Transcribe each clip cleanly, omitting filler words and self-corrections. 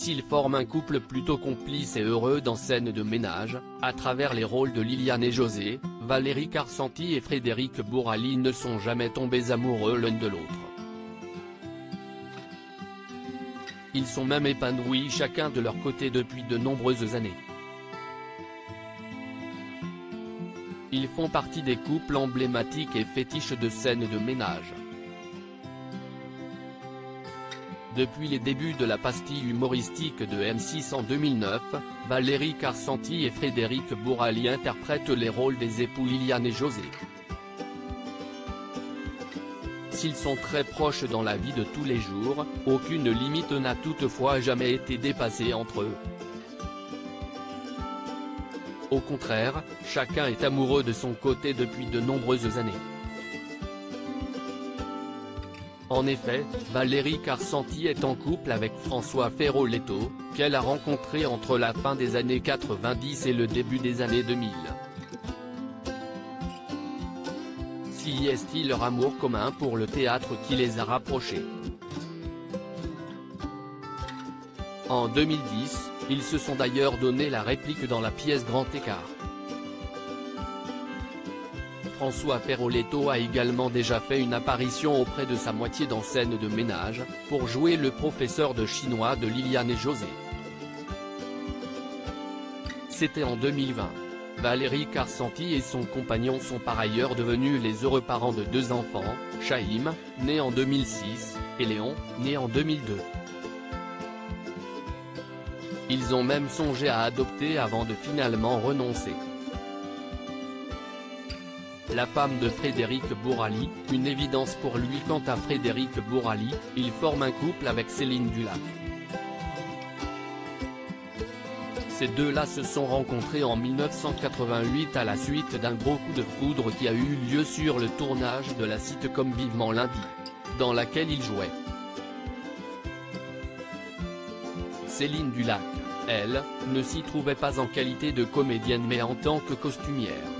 s'ils forment un couple plutôt complice et heureux dans Scène de ménage, à travers les rôles de Liliane et José, Valérie Carcenti et Frédéric Bourali ne sont jamais tombés amoureux l'un de l'autre. Ils sont même épanouis chacun de leur côté depuis de nombreuses années. Ils font partie des couples emblématiques et fétiches de Scène de ménage. Depuis les débuts de la pastille humoristique de M6 en 2009, Valérie Carcenti et Frédéric Bourali interprètent les rôles des époux Liliane et José. S'ils sont très proches dans la vie de tous les jours, aucune limite n'a toutefois jamais été dépassée entre eux. Au contraire, chacun est amoureux de son côté depuis de nombreuses années. En effet, Valérie Carcenti est en couple avec François Ferro-Leto, qu'elle a rencontré entre la fin des années 90 et le début des années 2000. Si est-il leur amour commun pour le théâtre qui les a rapprochés? En 2010, ils se sont d'ailleurs donné la réplique dans la pièce Grand Écart. François Ferro-Leto a également déjà fait une apparition auprès de sa moitié dans Scène de ménage, pour jouer le professeur de chinois de Liliane et José. C'était en 2020. Valérie Carcenti et son compagnon sont par ailleurs devenus les heureux parents de 2 enfants, Chaim, né en 2006, et Léon, né en 2002. Ils ont même songé à adopter avant de finalement renoncer. La femme de Frédéric Bourali, une évidence pour lui. Quant à Frédéric Bourali, il forme un couple avec Céline Dulac. Ces deux-là se sont rencontrés en 1988 à la suite d'un gros coup de foudre qui a eu lieu sur le tournage de la sitcom Vivement lundi, dans laquelle ils jouaient. Céline Dulac, elle, ne s'y trouvait pas en qualité de comédienne mais en tant que costumière.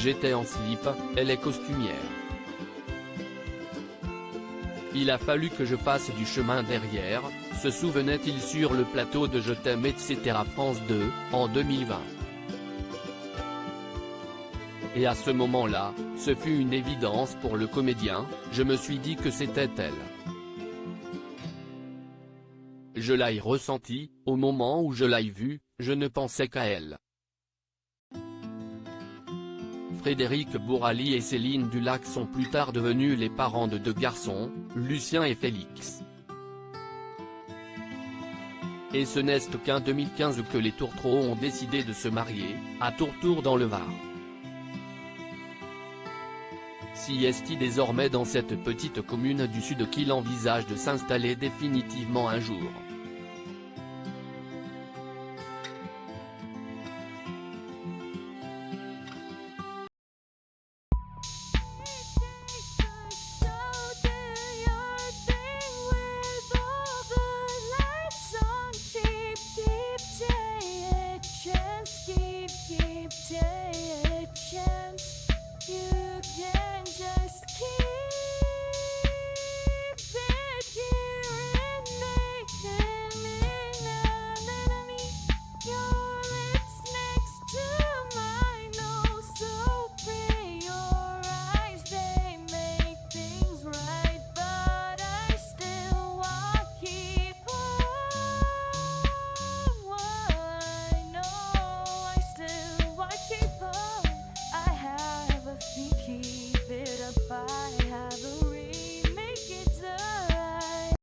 J'étais en slip, elle est costumière. Il a fallu que je fasse du chemin derrière, se souvenait-il sur le plateau de Je t'aime etc. France 2, en 2020. Et à ce moment-là, ce fut une évidence pour le comédien, je me suis dit que c'était elle. Je l'ai ressenti, au moment où je l'ai vue, je ne pensais qu'à elle. Frédéric Bourali et Céline Dulac sont plus tard devenus les parents de 2 garçons, Lucien et Félix. Et ce n'est qu'en 2015 que les Tourtereaux ont décidé de se marier, à Tourtour dans le Var. Si est désormais dans cette petite commune du Sud qu'il envisage de s'installer définitivement un jour.